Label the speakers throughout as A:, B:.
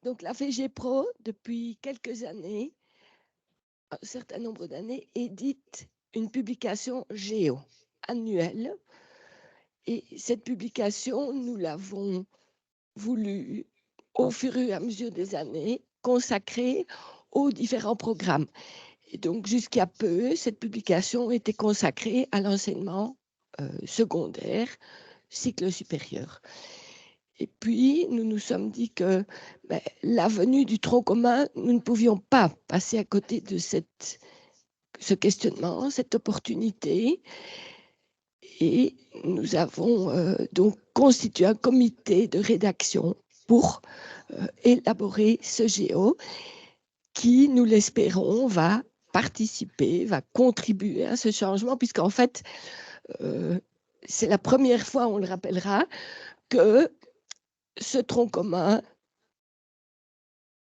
A: Donc la FG Pro, depuis quelques années, un certain nombre d'années, édite une publication géo annuelle. Et cette publication, nous l'avons voulu, au fur et à mesure des années, consacrer aux différents programmes. Et donc, jusqu'à peu, cette publication était consacrée à l'enseignement secondaire, cycle supérieur. Et puis, nous nous sommes dit que la venue du tronc commun, nous ne pouvions pas passer à côté de ce questionnement, cette opportunité. Et nous avons donc constitué un comité de rédaction pour élaborer ce géo qui, nous l'espérons, va participer, va contribuer à ce changement, puisqu'en fait, c'est la première fois, on le rappellera, que ce tronc commun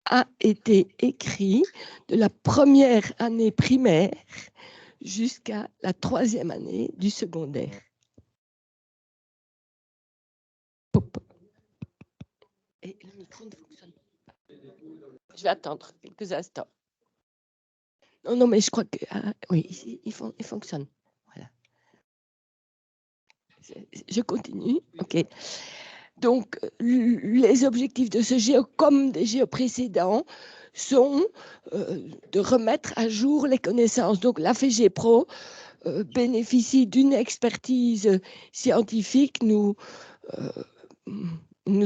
A: a été écrit de la première année primaire jusqu'à la 3e année du secondaire. Et le micro ne fonctionne pas. Je vais attendre quelques instants. Non, mais je crois que... oui, il fonctionne. Voilà. Je continue. OK. Donc, les objectifs de ce géo, comme des géos précédents, sont de remettre à jour les connaissances. Donc, la FG Pro bénéficie d'une expertise scientifique. Nous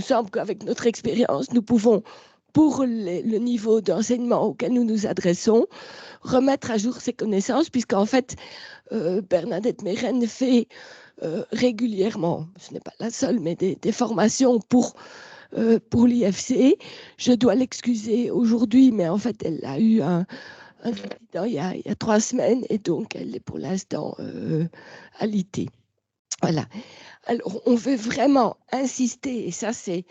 A: semble qu'avec notre expérience, nous pouvons, pour le niveau d'enseignement auquel nous nous adressons, remettre à jour ces connaissances, puisqu'en fait, Bernadette Mérène fait régulièrement, ce n'est pas la seule, mais des formations pour l'IFC. Je dois l'excuser aujourd'hui, mais en fait, elle a eu un accident il y a 3 semaines, et donc elle est pour l'instant alitée. Voilà. Alors, on veut vraiment insister, et ça, c'est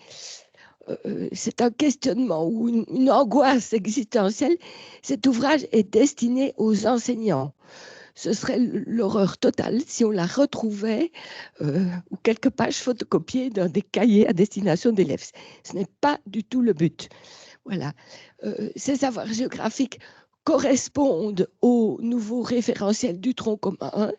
A: un questionnement ou une angoisse existentielle. Cet ouvrage est destiné aux enseignants. ce serait l'horreur totale si on la retrouvait ou quelques pages photocopiées dans des cahiers à destination d'élèves. Ce n'est pas du tout le but. Voilà. Ces savoirs géographiques correspondent aux nouveaux référentiels du tronc commun.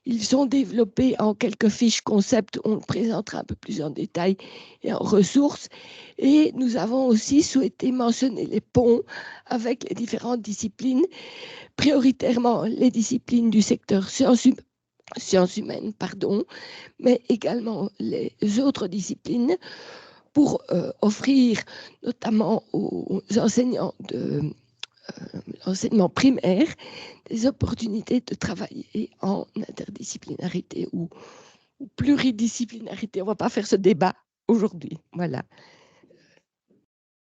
A: Ils sont développés en quelques fiches concept, on le présentera un peu plus en détail, et en ressources. Et nous avons aussi souhaité mentionner les ponts avec les différentes disciplines, prioritairement les disciplines du secteur sciences humaines, mais également les autres disciplines pour offrir notamment aux enseignants de l'enseignement primaire des opportunités de travailler en interdisciplinarité ou pluridisciplinarité. On ne va pas faire ce débat aujourd'hui. Voilà.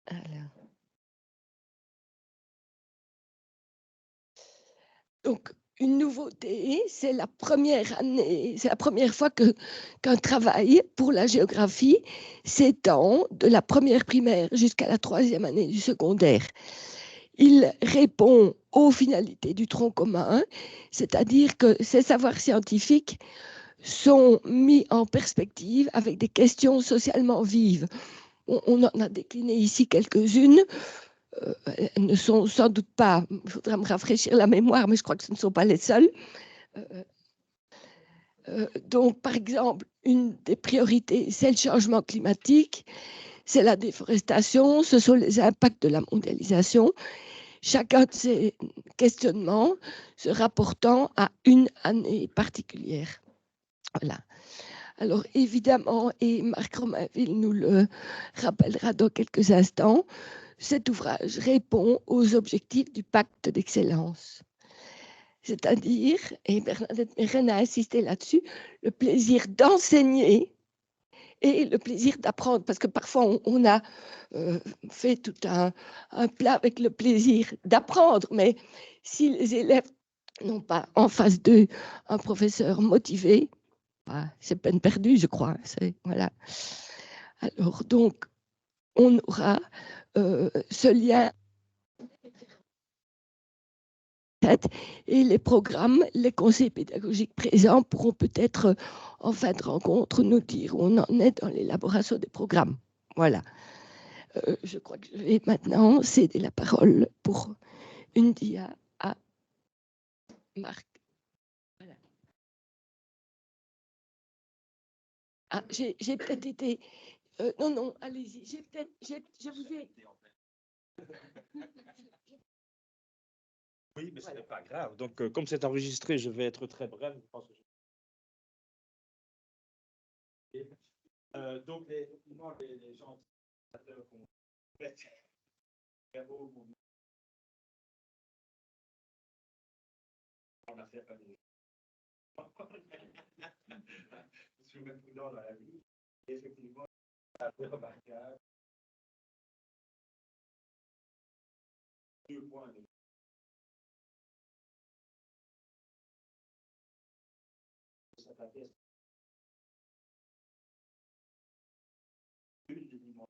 A: Alors. Donc, une nouveauté, c'est la première année, c'est la première fois qu'un travail pour la géographie s'étend de la première primaire jusqu'à la troisième année du secondaire. Il répond aux finalités du tronc commun, c'est-à-dire que ces savoirs scientifiques sont mis en perspective avec des questions socialement vives. On en a décliné ici quelques-unes. Elles ne sont sans doute pas, il faudra me rafraîchir la mémoire, mais je crois que ce ne sont pas les seules. Donc, par exemple, une des priorités, c'est le changement climatique, c'est la déforestation, ce sont les impacts de la mondialisation. Chacun de ces questionnements se rapportant à une année particulière. Voilà. Alors, évidemment, et Marc Romainville nous le rappellera dans quelques instants, cet ouvrage répond aux objectifs du pacte d'excellence. C'est-à-dire, et Bernadette Mérène a insisté là-dessus, le plaisir d'enseigner et le plaisir d'apprendre, parce que parfois on a fait tout un plat avec le plaisir d'apprendre, mais si les élèves n'ont pas en face d'eux un professeur motivé, bah, c'est peine perdue, je crois. Voilà. Alors, donc, on aura ce lien et les programmes, les conseils pédagogiques présents pourront peut-être, en fin de rencontre, nous dire où on en est dans l'élaboration des programmes. Voilà. Je crois que je vais maintenant céder la parole pour une dia à Marc. Voilà. Ah, j'ai peut-être été... non, allez-y. Je vous ai...
B: Oui, mais ce n'est pas grave. Donc, comme c'est enregistré, je vais être très bref. Je pense que donc, les gens on a fait je suis même prudent dans la vie. Effectivement, c'est remarquable. 2 points de s'attaquer à une dimension.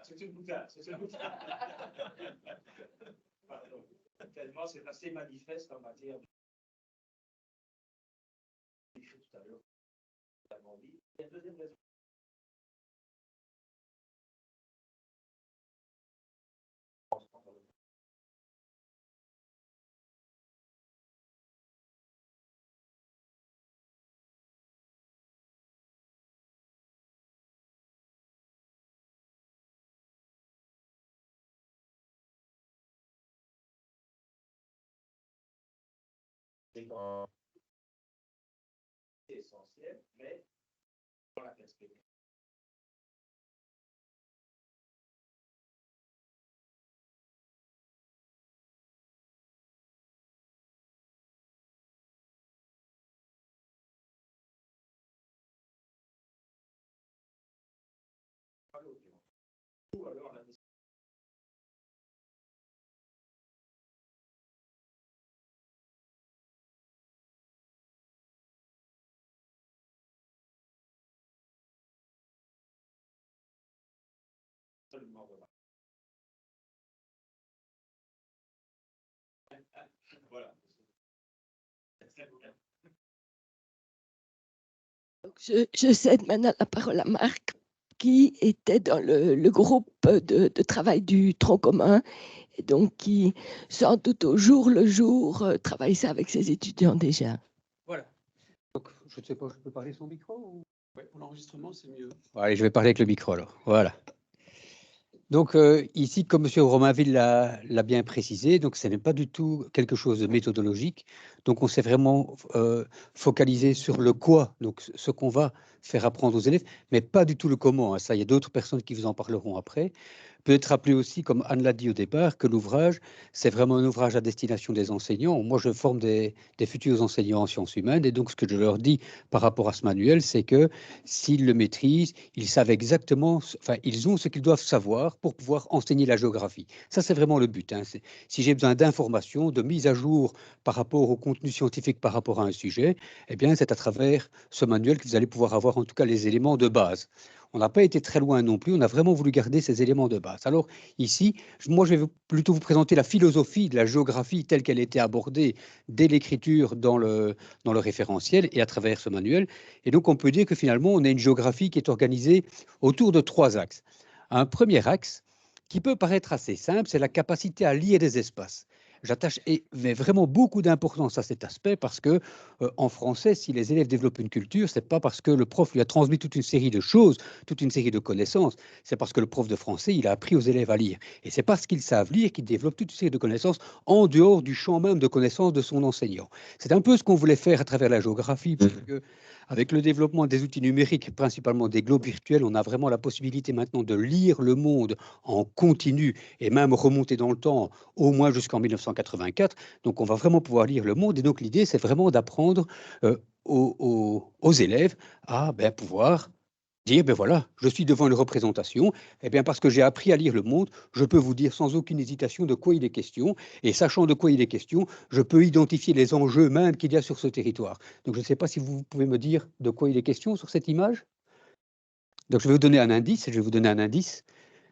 B: C'est une boutade, c'est une boutade. Pardon. Tellement c'est assez manifeste en matière de... écrit tout à l'heure. Il y a une deuxième raison. C'est essentiel, mais dans la perspective. Ou alors la absolument voilà. Voilà.
A: Donc, je cède maintenant la parole à Marc, qui était dans le groupe de travail du tronc commun, et donc qui, sans doute au jour le jour, travaille ça avec ses étudiants déjà.
C: Voilà. Donc, je ne sais pas, je peux parler son micro ou...
D: Ouais, pour l'enregistrement, c'est mieux.
C: Bon, allez, je vais parler avec le micro alors. Voilà. Donc ici, comme M. Romainville l'a bien précisé, donc ce n'est pas du tout quelque chose de méthodologique. Donc on s'est vraiment focalisé sur le quoi, donc ce qu'on va faire apprendre aux élèves, mais pas du tout le comment, hein. Ça, il y a d'autres personnes qui vous en parleront après. Peut-être rappeler aussi, comme Anne l'a dit au départ, que l'ouvrage, c'est vraiment un ouvrage à destination des enseignants. Moi, je forme des futurs enseignants en sciences humaines, et donc ce que je leur dis par rapport à ce manuel, c'est que s'ils le maîtrisent, ils savent exactement, enfin, ils ont ce qu'ils doivent savoir pour pouvoir enseigner la géographie. Ça, c'est vraiment le but, hein. Si j'ai besoin d'informations, de mise à jour par rapport au contenu scientifique, par rapport à un sujet, eh bien, c'est à travers ce manuel que vous allez pouvoir avoir en tout cas les éléments de base. On n'a pas été très loin non plus, on a vraiment voulu garder ces éléments de base. Alors ici, moi je vais plutôt vous présenter la philosophie de la géographie telle qu'elle était abordée dès l'écriture dans le référentiel et à travers ce manuel. Et donc on peut dire que finalement on a une géographie qui est organisée autour de trois axes. Un premier axe qui peut paraître assez simple, c'est la capacité à lier des espaces. J'attache vraiment beaucoup d'importance à cet aspect parce que en français, si les élèves développent une culture, c'est pas parce que le prof lui a transmis toute une série de choses, toute une série de connaissances, c'est parce que le prof de français, il a appris aux élèves à lire. Et c'est parce qu'ils savent lire qu'ils développent toute une série de connaissances en dehors du champ même de connaissances de son enseignant. C'est un peu ce qu'on voulait faire à travers la géographie, parce que avec le développement des outils numériques, principalement des globes virtuels, on a vraiment la possibilité maintenant de lire le monde en continu et même remonter dans le temps, au moins jusqu'en 1984. Donc, on va vraiment pouvoir lire le monde. Et donc, l'idée, c'est vraiment d'apprendre aux élèves à pouvoir dire, ben voilà, je suis devant une représentation, et bien parce que j'ai appris à lire le monde, je peux vous dire sans aucune hésitation de quoi il est question, et sachant de quoi il est question, je peux identifier les enjeux même qu'il y a sur ce territoire. Donc je ne sais pas si vous pouvez me dire de quoi il est question sur cette image. Donc je vais vous donner un indice,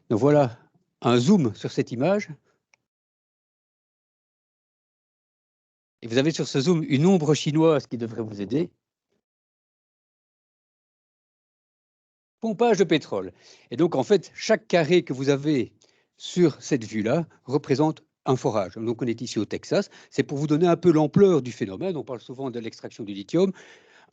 C: Donc voilà un zoom sur cette image. Et vous avez sur ce zoom une ombre chinoise qui devrait vous aider. Pompage de pétrole. Et donc, en fait, chaque carré que vous avez sur cette vue-là représente un forage. Donc, on est ici au Texas. C'est pour vous donner un peu l'ampleur du phénomène. On parle souvent de l'extraction du lithium.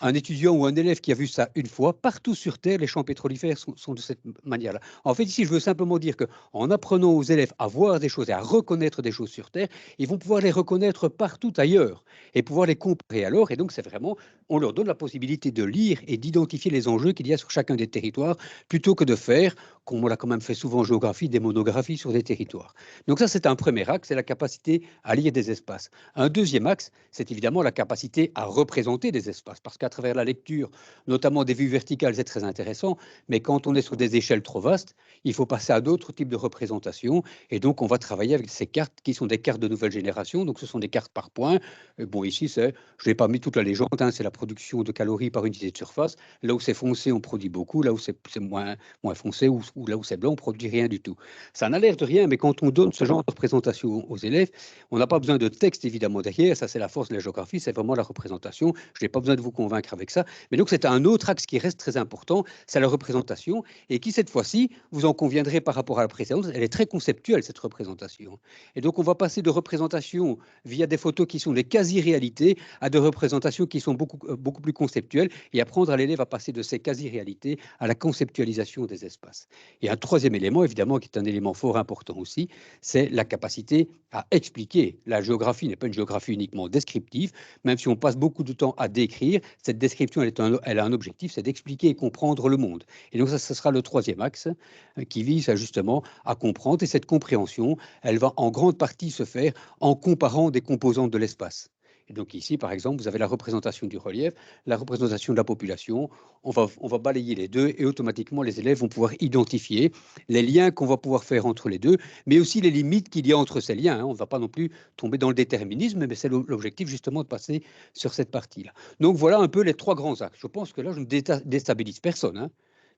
C: Un étudiant ou un élève qui a vu ça une fois, partout sur Terre, les champs pétrolifères sont de cette manière-là. En fait, ici, je veux simplement dire qu'en apprenant aux élèves à voir des choses et à reconnaître des choses sur Terre, ils vont pouvoir les reconnaître partout ailleurs et pouvoir les comparer alors. Et donc, c'est vraiment, on leur donne la possibilité de lire et d'identifier les enjeux qu'il y a sur chacun des territoires, plutôt que de faire, comme on l'a quand même fait souvent en géographie, des monographies sur des territoires. Donc ça, c'est un premier axe, c'est la capacité à lire des espaces. Un deuxième axe, c'est évidemment la capacité à représenter des espaces, parce qu'à travers la lecture, notamment des vues verticales, c'est très intéressant, mais quand on est sur des échelles trop vastes, il faut passer à d'autres types de représentations, et donc on va travailler avec ces cartes qui sont des cartes de nouvelle génération, donc ce sont des cartes par points. Bon, ici, je n'ai pas mis toute la légende, hein, c'est la production de calories par unité de surface. Là où c'est foncé, on produit beaucoup, là où c'est moins foncé, ou là où c'est blanc, on produit rien du tout. Ça n'a l'air de rien, mais quand on donne ce genre de représentation aux élèves, on n'a pas besoin de texte évidemment derrière, ça c'est la force de la géographie, c'est vraiment la représentation. Je n'ai pas besoin de vous convaincre avec ça. Mais donc c'est un autre axe qui reste très important, c'est la représentation, et qui cette fois-ci, vous en conviendrez par rapport à la précédente, elle est très conceptuelle cette représentation. Et donc on va passer de représentation via des photos qui sont des quasi-réalités à des représentations qui sont beaucoup plus conceptuelles, et apprendre à l'élève à passer de ces quasi-réalités à la conceptualisation des espaces. Et un troisième élément, évidemment, qui est un élément fort important aussi, c'est la capacité à expliquer. La géographie n'est pas une géographie uniquement descriptive, même si on passe beaucoup de temps à décrire, cette description, elle a un objectif, c'est d'expliquer et comprendre le monde. Et donc ça, ce sera le troisième axe qui vise justement à comprendre. Et cette compréhension, elle va en grande partie se faire en comparant des composantes de l'espace. Et donc ici, par exemple, vous avez la représentation du relief, la représentation de la population. On va balayer les deux et automatiquement, les élèves vont pouvoir identifier les liens qu'on va pouvoir faire entre les deux, mais aussi les limites qu'il y a entre ces liens. On ne va pas non plus tomber dans le déterminisme, mais c'est l'objectif justement de passer sur cette partie-là. Donc voilà un peu les trois grands axes. Je pense que là, je ne déstabilise personne.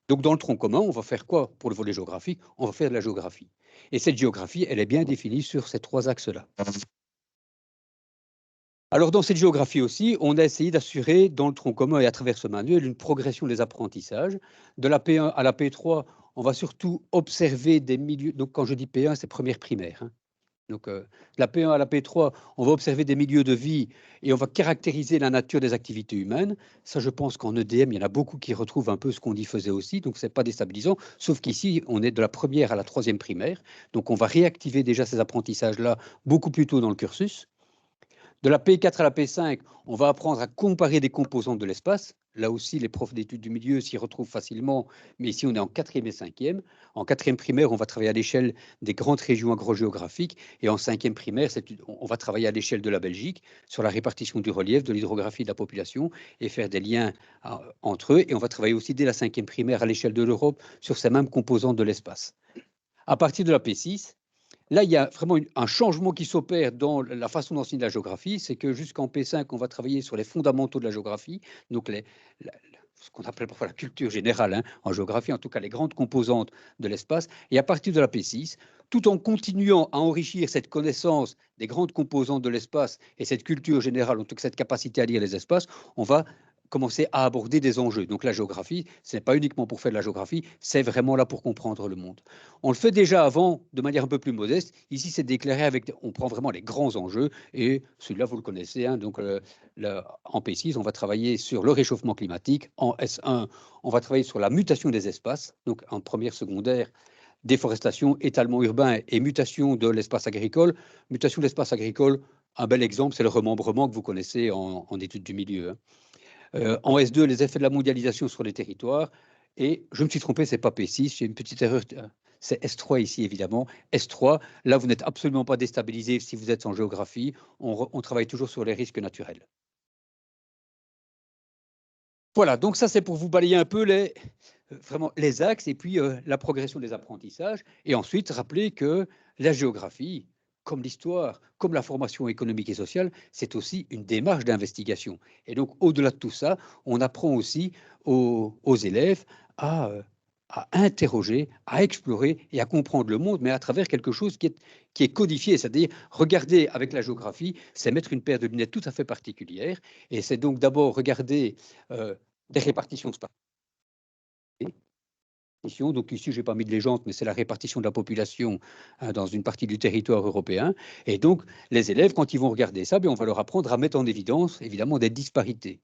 C: Donc dans le tronc commun, on va faire quoi pour le volet géographique? On va faire de la géographie. Et cette géographie, elle est bien définie sur ces trois axes-là. Alors, dans cette géographie aussi, on a essayé d'assurer dans le tronc commun et à travers ce manuel une progression des apprentissages. De la P1 à la P3, on va surtout observer des milieux. Donc, quand je dis P1, c'est première primaire. Donc, de la P1 à la P3, on va observer des milieux de vie et on va caractériser la nature des activités humaines. Ça, je pense qu'en EDM, il y en a beaucoup qui retrouvent un peu ce qu'on y faisait aussi. Donc, ce n'est pas déstabilisant. Sauf qu'ici, on est de la première à la troisième primaire. Donc, on va réactiver déjà ces apprentissages-là beaucoup plus tôt dans le cursus. De la P4 à la P5, on va apprendre à comparer des composantes de l'espace. Là aussi, les profs d'études du milieu s'y retrouvent facilement, mais ici, on est en quatrième et cinquième. En quatrième primaire, on va travailler à l'échelle des grandes régions agrogéographiques, et en cinquième primaire, on va travailler à l'échelle de la Belgique sur la répartition du relief, de l'hydrographie de la population, et faire des liens entre eux. Et on va travailler aussi dès la cinquième primaire à l'échelle de l'Europe sur ces mêmes composantes de l'espace. À partir de la P6, là, il y a vraiment un changement qui s'opère dans la façon d'enseigner la géographie. C'est que jusqu'en P5, on va travailler sur les fondamentaux de la géographie, donc ce qu'on appelle parfois la culture générale en géographie, en tout cas les grandes composantes de l'espace. Et à partir de la P6, tout en continuant à enrichir cette connaissance des grandes composantes de l'espace et cette culture générale, en tout cas cette capacité à lire les espaces, on va commencer à aborder des enjeux. Donc la géographie, ce n'est pas uniquement pour faire de la géographie, c'est vraiment là pour comprendre le monde. On le fait déjà avant de manière un peu plus modeste. Ici, c'est déclaré avec, on prend vraiment les grands enjeux et celui-là, vous le connaissez. Donc en P6, on va travailler sur le réchauffement climatique. En S1, on va travailler sur la mutation des espaces. Donc en première secondaire, déforestation, étalement urbain et mutation de l'espace agricole. Mutation de l'espace agricole, un bel exemple, c'est le remembrement que vous connaissez en études du milieu. En S2, les effets de la mondialisation sur les territoires. Et je me suis trompé, ce n'est pas P6, j'ai une petite erreur. C'est S3 ici, évidemment. S3, là, vous n'êtes absolument pas déstabilisé si vous êtes en géographie. On travaille toujours sur les risques naturels. Voilà, donc ça, c'est pour vous balayer un peu vraiment les axes et puis la progression des apprentissages. Et ensuite, rappeler que la géographie, comme l'histoire, comme la formation économique et sociale, c'est aussi une démarche d'investigation. Et donc, au-delà de tout ça, on apprend aussi aux élèves à interroger, à explorer et à comprendre le monde, mais à travers quelque chose qui est codifié. C'est-à-dire, regarder avec la géographie, c'est mettre une paire de lunettes tout à fait particulière. Et c'est donc d'abord regarder des répartitions spatiales. Donc ici, je n'ai pas mis de légende, mais c'est la répartition de la population dans une partie du territoire européen. Et donc, les élèves, quand ils vont regarder ça, on va leur apprendre à mettre en évidence, évidemment, des disparités.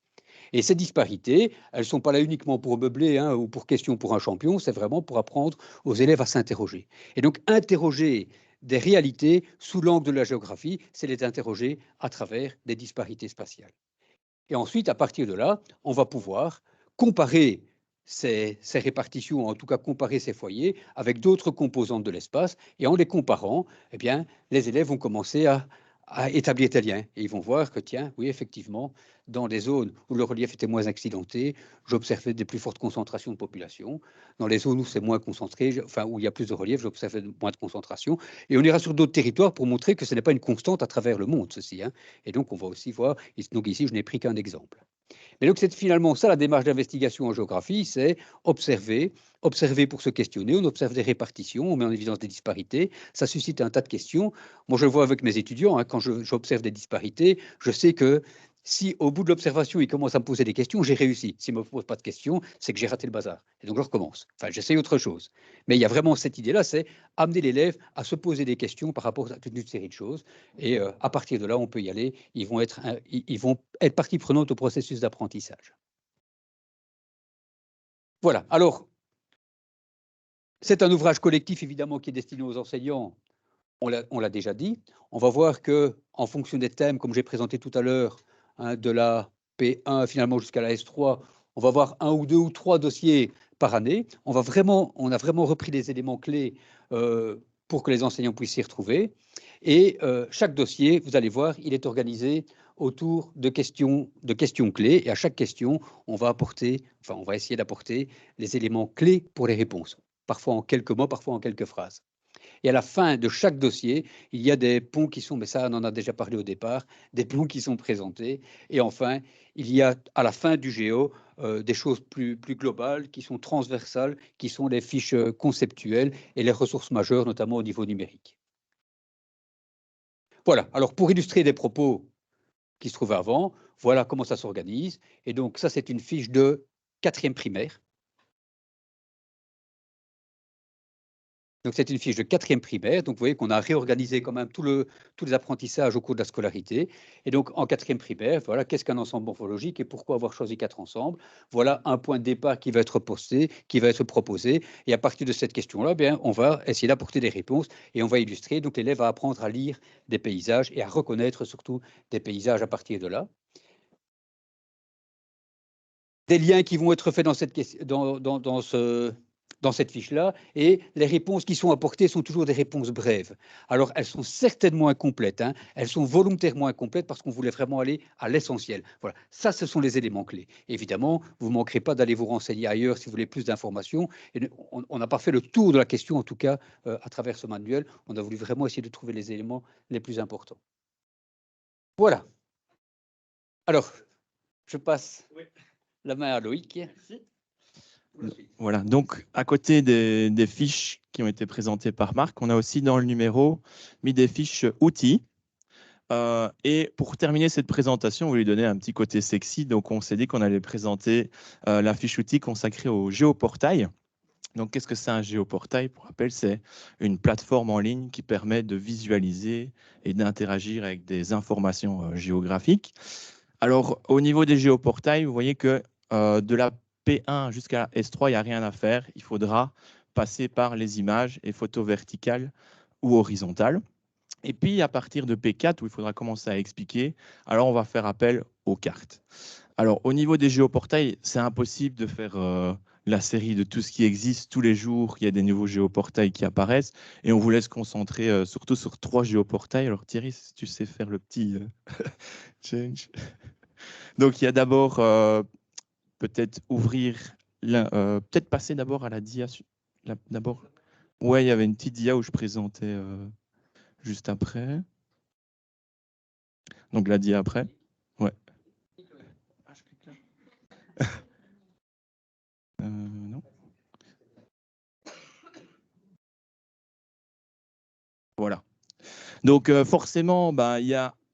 C: Et ces disparités, elles ne sont pas là uniquement pour meubler ou pour question pour un champion, c'est vraiment pour apprendre aux élèves à s'interroger. Et donc, interroger des réalités sous l'angle de la géographie, c'est les interroger à travers des disparités spatiales. Et ensuite, à partir de là, on va pouvoir comparer ces répartitions, en tout cas comparer ces foyers avec d'autres composantes de l'espace. Et en les comparant, les élèves vont commencer à établir des liens. Et ils vont voir que, tiens, oui, effectivement, dans des zones où le relief était moins accidenté, j'observais des plus fortes concentrations de population. Dans les zones où c'est moins concentré, enfin, où il y a plus de relief, j'observais moins de concentration. Et on ira sur d'autres territoires pour montrer que ce n'est pas une constante à travers le monde, ceci. Et donc, on va aussi voir, donc ici, je n'ai pris qu'un exemple. Mais donc, c'est finalement ça la démarche d'investigation en géographie, c'est observer pour se questionner, on observe des répartitions, on met en évidence des disparités, ça suscite un tas de questions. Moi, je le vois avec mes étudiants, quand j'observe des disparités, je sais que si au bout de l'observation, ils commencent à me poser des questions, j'ai réussi. S'ils ne me posent pas de questions, c'est que j'ai raté le bazar. Et donc, je recommence. Enfin, j'essaye autre chose. Mais il y a vraiment cette idée-là, c'est amener l'élève à se poser des questions par rapport à toute une série de choses. Et à partir de là, on peut y aller. Ils vont être partie prenante au processus d'apprentissage. Voilà. Alors, c'est un ouvrage collectif, évidemment, qui est destiné aux enseignants. On l'a déjà dit. On va voir qu'en fonction des thèmes, comme j'ai présenté tout à l'heure, de la P1 finalement jusqu'à la S3, on va avoir 1 ou 2 ou 3 dossiers par année. On a vraiment repris les éléments clés pour que les enseignants puissent s'y retrouver. Et chaque dossier, vous allez voir, il est organisé autour de questions clés. Et à chaque question, on va essayer d'apporter les éléments clés pour les réponses. Parfois en quelques mots, parfois en quelques phrases. Et à la fin de chaque dossier, il y a des ponts qui sont, mais ça on en a déjà parlé au départ, des ponts qui sont présentés. Et enfin, il y a à la fin du Géo des choses plus globales, qui sont transversales, qui sont les fiches conceptuelles et les ressources majeures, notamment au niveau numérique. Voilà, alors pour illustrer des propos qui se trouvaient avant, voilà comment ça s'organise. Et donc ça, c'est une fiche de 4e primaire. Donc, c'est une fiche de 4e primaire. Donc, vous voyez qu'on a réorganisé quand même tous les apprentissages au cours de la scolarité. Et donc, en 4e primaire, voilà, qu'est-ce qu'un ensemble morphologique et pourquoi avoir choisi 4 ensembles? Voilà un point de départ qui va être posté, qui va être proposé. Et à partir de cette question-là, bien, on va essayer d'apporter des réponses et on va illustrer. Donc, l'élève va apprendre à lire des paysages et à reconnaître surtout des paysages à partir de là. Des liens qui vont être faits dans cette fiche-là, et les réponses qui sont apportées sont toujours des réponses brèves. Alors, elles sont certainement incomplètes, hein. Elles sont volontairement incomplètes parce qu'on voulait vraiment aller à l'essentiel. Voilà, ça, ce sont les éléments clés. Évidemment, vous ne manquerez pas d'aller vous renseigner ailleurs si vous voulez plus d'informations. On n'a pas fait le tour de la question, en tout cas, à travers ce manuel. On a voulu vraiment essayer de trouver les éléments les plus importants. Voilà. Alors, je passe la main à Loïc.
E: Merci. Voilà, donc à côté des fiches qui ont été présentées par Marc, on a aussi dans le numéro mis des fiches outils. Et pour terminer cette présentation, on voulait donner un petit côté sexy, donc on s'est dit qu'on allait présenter la fiche outils consacrée au géoportail. Donc qu'est-ce que c'est un géoportail? Pour rappel, c'est une plateforme en ligne qui permet de visualiser et d'interagir avec des informations géographiques. Alors au niveau des géoportails, vous voyez que de la P1 jusqu'à la S3, il n'y a rien à faire. Il faudra passer par les images et photos verticales ou horizontales. Et puis, à partir de P4, où il faudra commencer à expliquer, alors on va faire appel aux cartes. Alors, au niveau des géoportails, c'est impossible de faire la série de tout ce qui existe tous les jours. Il y a des nouveaux géoportails qui apparaissent et on vous laisse concentrer surtout sur 3 géoportails. Alors, Thierry, si tu sais faire le petit change. Donc, il y a d'abord peut-être ouvrir, peut-être passer d'abord à la dia. D'abord, ouais, il y avait une petite dia où je présentais juste après. Donc la dia après. Ouais. Ah, je clique là. Non. Voilà. Donc forcément, bah,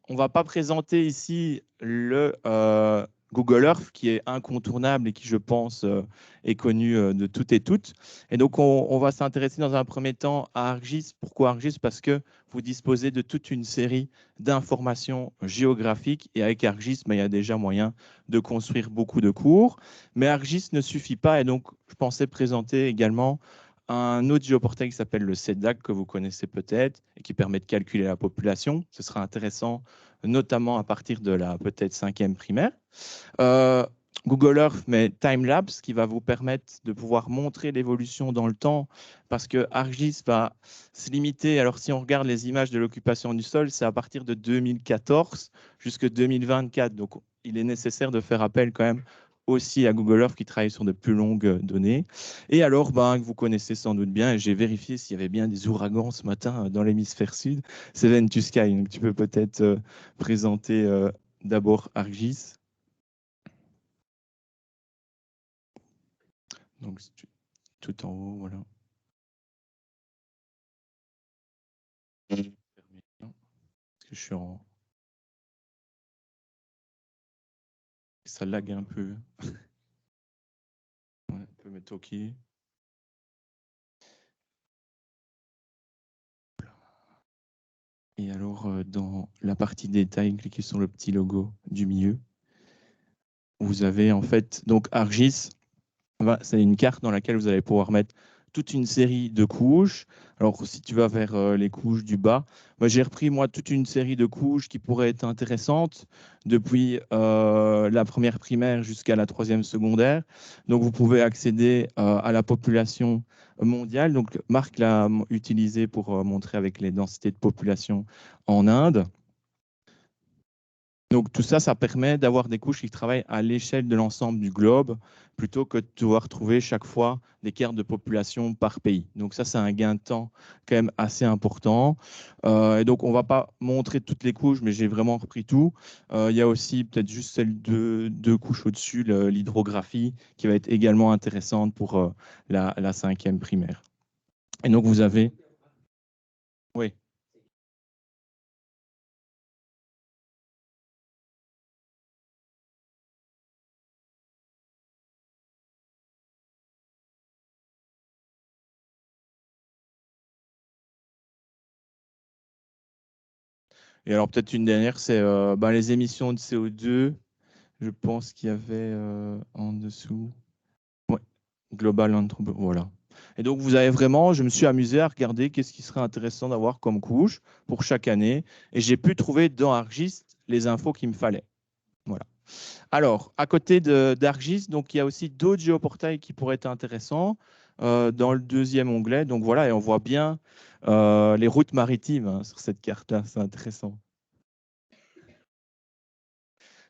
E: on ne va pas présenter ici le Google Earth qui est incontournable et qui, je pense, est connu de toutes et toutes. Et donc, on va s'intéresser dans un premier temps à ArcGIS. Pourquoi ArcGIS? Parce que vous disposez de toute une série d'informations géographiques et avec ArcGIS, il y a déjà moyen de construire beaucoup de cours. Mais ArcGIS ne suffit pas et donc, je pensais présenter également un autre géoportail qui s'appelle le CEDAC, que vous connaissez peut-être, et qui permet de calculer la population. Ce sera intéressant, notamment à partir de la peut-être 5e primaire. Google Earth, mais Timelapse, qui va vous permettre de pouvoir montrer l'évolution dans le temps, parce que ArcGIS va se limiter. Alors, si on regarde les images de l'occupation du sol, c'est à partir de 2014 jusqu'à 2024. Donc, il est nécessaire de faire appel quand même aussi à Google Earth qui travaille sur de plus longues données. Et alors, vous connaissez sans doute bien, et j'ai vérifié s'il y avait bien des ouragans ce matin dans l'hémisphère sud, c'est Ventusky. Donc, tu peux peut-être présenter d'abord ArcGIS. Donc, tout en haut, voilà. Parce que je suis en... Ça lag un peu. Ouais, on peut mettre OK. Et alors, dans la partie détail, cliquez sur le petit logo du milieu. Vous avez en fait, donc ArcGIS, c'est une carte dans laquelle vous allez pouvoir mettre toute une série de couches. Alors, si tu vas vers les couches du bas, j'ai repris, moi, toute une série de couches qui pourraient être intéressantes depuis la première primaire jusqu'à la 3e secondaire. Donc, vous pouvez accéder à la population mondiale. Donc, Marc l'a utilisé pour montrer avec les densités de population en Inde. Donc tout ça, ça permet d'avoir des couches qui travaillent à l'échelle de l'ensemble du globe, plutôt que de devoir trouver chaque fois des cartes de population par pays. Donc ça, c'est un gain de temps quand même assez important. Et donc on ne va pas montrer toutes les couches, mais j'ai vraiment repris tout. Il y a aussi peut-être juste celle de deux couches au-dessus, l'hydrographie, qui va être également intéressante pour la 5e primaire. Et donc vous avez... Oui. Et alors peut-être une dernière, c'est les émissions de CO2. Je pense qu'il y avait en dessous. Ouais, Global Anthropology. Voilà. Et donc vous avez vraiment, je me suis amusé à regarder qu'est-ce qui serait intéressant d'avoir comme couche pour chaque année. Et j'ai pu trouver dans ArcGIS les infos qu'il me fallait. Voilà. Alors, à côté d'ArcGIS, donc il y a aussi d'autres géoportails qui pourraient être intéressants dans le 2e onglet. Donc voilà, et on voit bien les routes maritimes sur cette carte-là. C'est intéressant.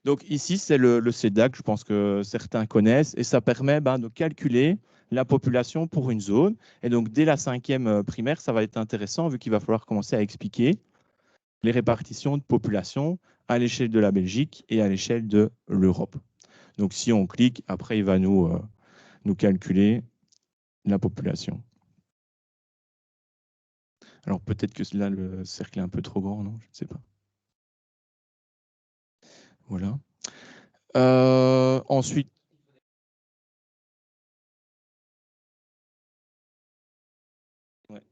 E: Donc ici, c'est le CEDAC, je pense que certains connaissent, et ça permet de calculer la population pour une zone. Et donc, dès la 5e primaire, ça va être intéressant, vu qu'il va falloir commencer à expliquer les répartitions de population à l'échelle de la Belgique et à l'échelle de l'Europe. Donc, si on clique, après, il va nous calculer la population. Alors, peut-être que là, le cercle est un peu trop grand, non? Je ne sais pas. Voilà. Ensuite, ouais.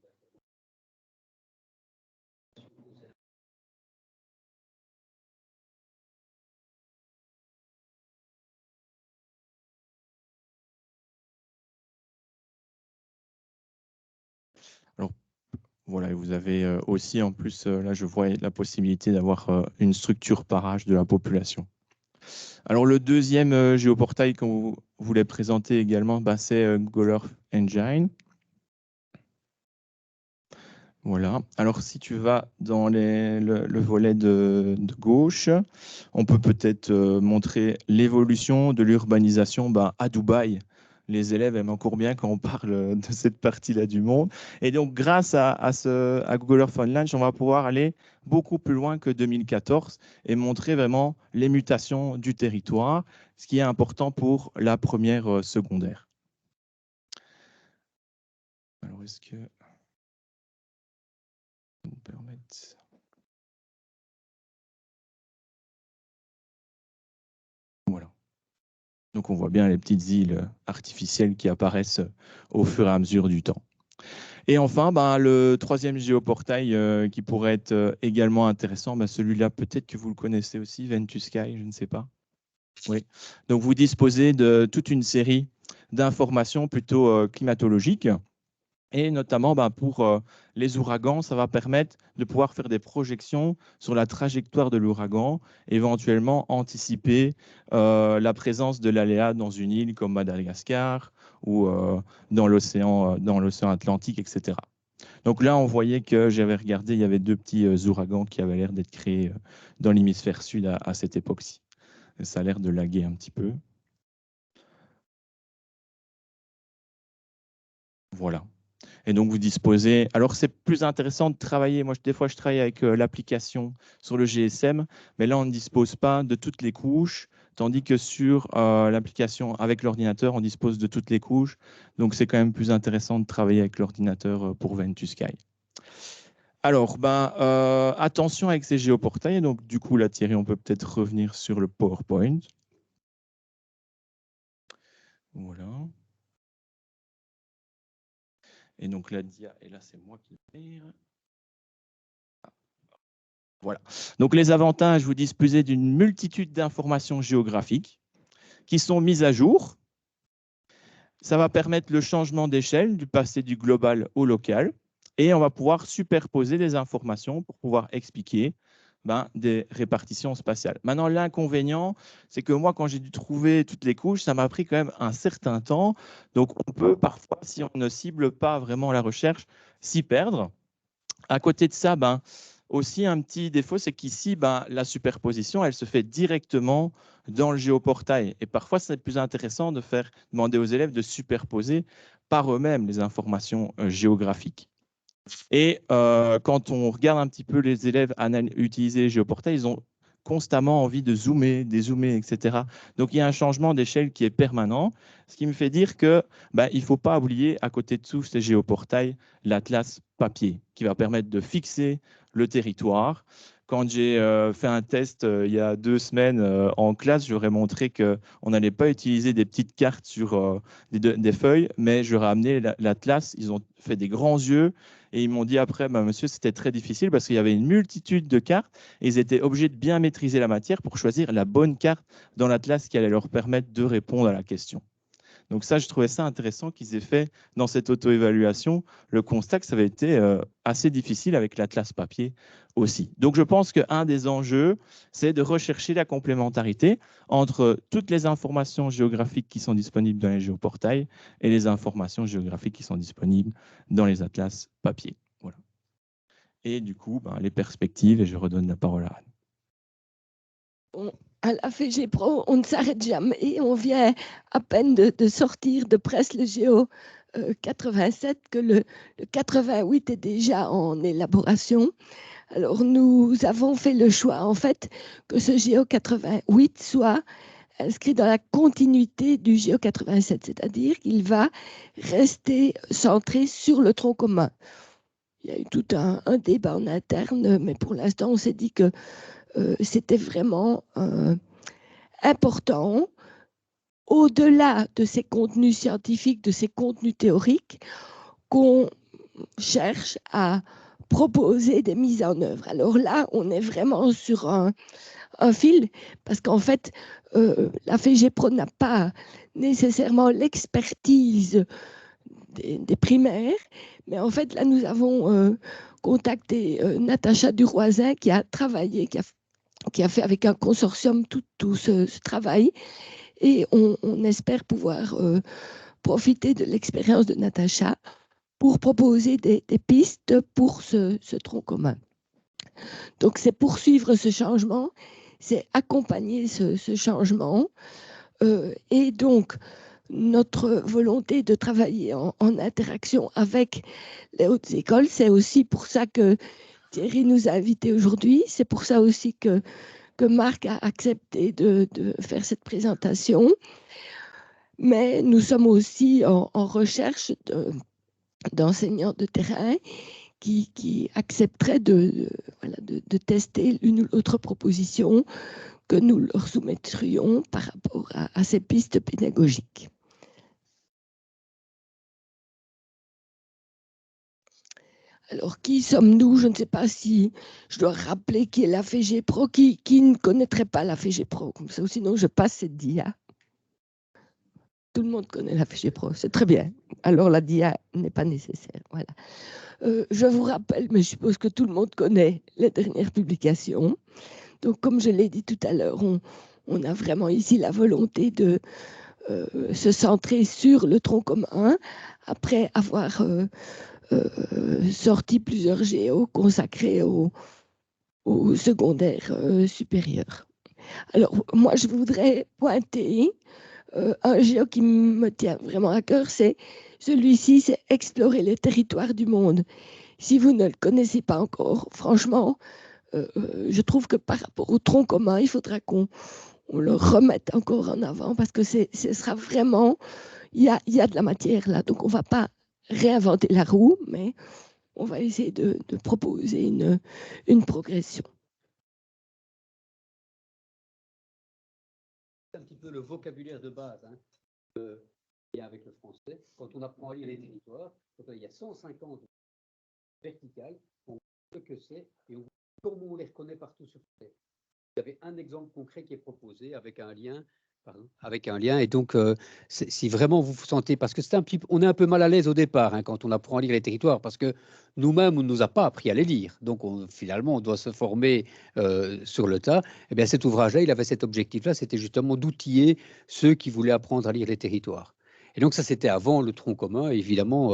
E: Alors, voilà, et vous avez aussi, en plus, là, je vois la possibilité d'avoir une structure par âge de la population. Alors, le 2e géoportail qu'on voulait présenter également, c'est Google Earth Engine. Voilà. Alors, si tu vas dans le volet de gauche, on peut peut-être montrer l'évolution de l'urbanisation à Dubaï. Les élèves aiment encore bien quand on parle de cette partie-là du monde. Et donc, grâce à Google Earth Online, on va pouvoir aller beaucoup plus loin que 2014 et montrer vraiment les mutations du territoire, ce qui est important pour la première secondaire. Alors, est-ce que ça nous permet... Voilà. Donc, on voit bien les petites îles artificielles qui apparaissent au fur et à mesure du temps. Et enfin, le 3e géoportail qui pourrait être également intéressant, celui-là, peut-être que vous le connaissez aussi, Ventusky, je ne sais pas. Oui. Donc, vous disposez de toute une série d'informations plutôt climatologiques. Et notamment, pour les ouragans, ça va permettre de pouvoir faire des projections sur la trajectoire de l'ouragan, éventuellement anticiper la présence de l'aléa dans une île comme Madagascar ou dans l'océan Atlantique, etc. Donc là, on voyait que j'avais regardé, il y avait 2 petits ouragans qui avaient l'air d'être créés dans l'hémisphère sud à cette époque-ci. Ça a l'air de laguer un petit peu. Voilà. Et donc, vous disposez... Alors, c'est plus intéressant de travailler. Moi, des fois, je travaille avec l'application sur le GSM, mais là, on ne dispose pas de toutes les couches, tandis que sur l'application avec l'ordinateur, on dispose de toutes les couches. Donc, c'est quand même plus intéressant de travailler avec l'ordinateur pour Ventusky. Alors, attention avec ces géoportails. Donc, du coup, là, Thierry, on peut peut-être revenir sur le PowerPoint. Voilà. Et donc, la dia, et là, c'est moi qui l'ai. Voilà. Donc, les avantages, vous disposez d'une multitude d'informations géographiques qui sont mises à jour. Ça va permettre le changement d'échelle, du passer du global au local. Et on va pouvoir superposer des informations pour pouvoir expliquer des répartitions spatiales. Maintenant, l'inconvénient, c'est que moi, quand j'ai dû trouver toutes les couches, ça m'a pris quand même un certain temps. Donc, on peut parfois, si on ne cible pas vraiment la recherche, s'y perdre. À côté de ça, aussi un petit défaut, c'est qu'ici, la superposition, elle se fait directement dans le géoportail. Et parfois, c'est plus intéressant de demander aux élèves de superposer par eux-mêmes les informations géographiques. Et quand on regarde un petit peu les élèves utiliser Géoportail, ils ont constamment envie de zoomer, dézoomer, etc. Donc, il y a un changement d'échelle qui est permanent, ce qui me fait dire que il ne faut pas oublier, à côté de tous ces géoportails, l'atlas papier, qui va permettre de fixer le territoire. Quand j'ai fait un test il y a 2 semaines en classe, j'aurais montré qu'on n'allait pas utiliser des petites cartes sur des feuilles, mais j'aurais amené l'atlas. Ils ont fait des grands yeux et ils m'ont dit après, monsieur, c'était très difficile parce qu'il y avait une multitude de cartes et ils étaient obligés de bien maîtriser la matière pour choisir la bonne carte dans l'atlas qui allait leur permettre de répondre à la question. Donc ça, je trouvais ça intéressant qu'ils aient fait dans cette auto-évaluation le constat que ça avait été assez difficile avec l'atlas papier aussi. Donc je pense qu'un des enjeux, c'est de rechercher la complémentarité entre toutes les informations géographiques qui sont disponibles dans les géoportails et les informations géographiques qui sont disponibles dans les atlas papier. Voilà. Et du coup, les perspectives, et je redonne la parole à Anne.
A: À la FEGEPRO, on ne s'arrête jamais. On vient à peine de sortir de presse le Géo 87, que le 88 est déjà en élaboration. Alors, nous avons fait le choix, en fait, que ce Géo 88 soit inscrit dans la continuité du Géo 87, c'est-à-dire qu'il va rester centré sur le tronc commun. Il y a eu tout un débat en interne, mais pour l'instant, on s'est dit que c'était vraiment important, au-delà de ces contenus scientifiques, de ces contenus théoriques, qu'on cherche à proposer des mises en œuvre. Alors là, on est vraiment sur un fil, parce qu'en fait, la FEGEPRO n'a pas nécessairement l'expertise des primaires, mais en fait, là, nous avons contacté Natacha Duroisin qui a travaillé, qui a fait avec un consortium tout ce travail, et on espère pouvoir profiter de l'expérience de Natacha pour proposer des pistes pour ce tronc commun. Donc, c'est poursuivre ce changement, c'est accompagner ce changement, et donc, notre volonté de travailler en interaction avec les hautes écoles, c'est aussi pour ça que Thierry nous a invités aujourd'hui, c'est pour ça aussi que Marc a accepté de faire cette présentation. Mais nous sommes aussi en recherche d'enseignants de terrain qui accepteraient de tester une ou l'autre proposition que nous leur soumettrions par rapport à ces pistes pédagogiques. Alors, qui sommes-nous? Je ne sais pas si je dois rappeler qui est la FEGEPRO, qui ne connaîtrait pas la FEGEPRO, comme ça, ou sinon je passe cette dia. Tout le monde connaît la FEGEPRO, c'est très bien. Alors, la dia n'est pas nécessaire. Voilà. Je vous rappelle, mais je suppose que tout le monde connaît les dernières publications. Donc, comme je l'ai dit tout à l'heure, on a vraiment ici la volonté de se centrer sur le tronc commun après avoir sorti plusieurs géos consacrés au secondaire supérieur. Alors, moi, je voudrais pointer un géo qui me tient vraiment à cœur, c'est celui-ci, c'est explorer les territoires du monde. Si vous ne le connaissez pas encore, franchement, je trouve que par rapport au tronc commun, il faudra qu'on le remette encore en avant parce que ce sera vraiment, il y a de la matière là, donc on ne va pas réinventer la roue, mais on va essayer de proposer une progression.
C: Un petit peu le vocabulaire de base avec le français. Quand on apprend à lire les territoires, il y a 150 verticales, on sait ce que c'est et comment on les reconnaît partout sur Terre. Vous avez un exemple concret qui est proposé avec un lien. Et donc, si vraiment vous vous sentez, parce que on est un peu mal à l'aise au départ quand on apprend à lire les territoires, parce que nous-mêmes, on ne nous a pas appris à les lire. Donc, finalement, on doit se former sur le tas. Eh bien, cet ouvrage-là, il avait cet objectif-là, c'était justement d'outiller ceux qui voulaient apprendre à lire les territoires. Et donc, ça, c'était avant le tronc commun. Et évidemment,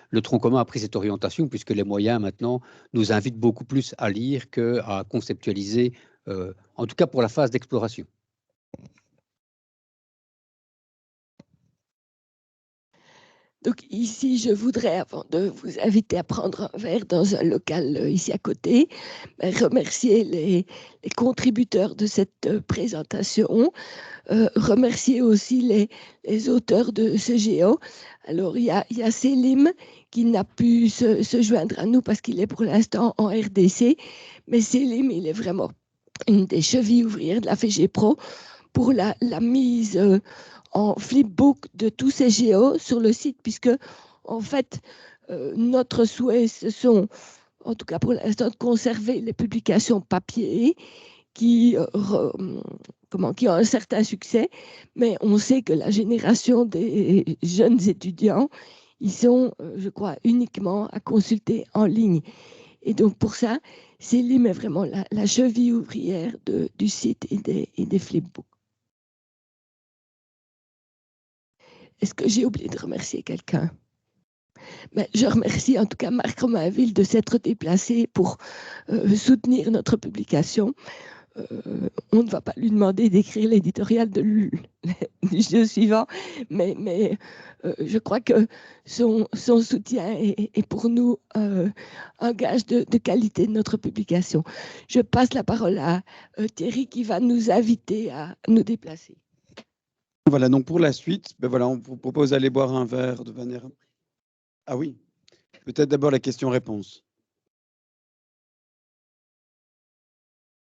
C: le tronc commun a pris cette orientation puisque les moyens, maintenant, nous invitent beaucoup plus à lire qu'à conceptualiser, en tout cas pour la phase d'exploration.
A: Donc ici, je voudrais, avant de vous inviter à prendre un verre dans un local ici à côté, remercier les contributeurs de cette présentation, remercier aussi les auteurs de ce géo. Alors, il y a Selim qui n'a pu se joindre à nous parce qu'il est pour l'instant en RDC, mais Selim, il est vraiment une des chevilles ouvrières de la FGPro pour la mise en flipbook de tous ces géos sur le site, puisque en fait, notre souhait, ce sont, en tout cas pour l'instant, de conserver les publications papier qui, qui ont un certain succès, mais on sait que la génération des jeunes étudiants, ils sont, je crois, uniquement à consulter en ligne. Et donc pour ça, Célim est vraiment la cheville ouvrière du site et des flipbooks. Est-ce que j'ai oublié de remercier quelqu'un? Mais je remercie en tout cas Marc Romainville de s'être déplacé pour soutenir notre publication. On ne va pas lui demander d'écrire l'éditorial du jeu suivant, mais je crois que son soutien est pour nous un gage de qualité de notre publication. Je passe la parole à Thierry qui va nous inviter à nous déplacer.
D: Voilà, donc pour la suite, ben voilà, on vous propose d'aller boire un verre de manière... Ah oui, peut-être d'abord la question-réponse.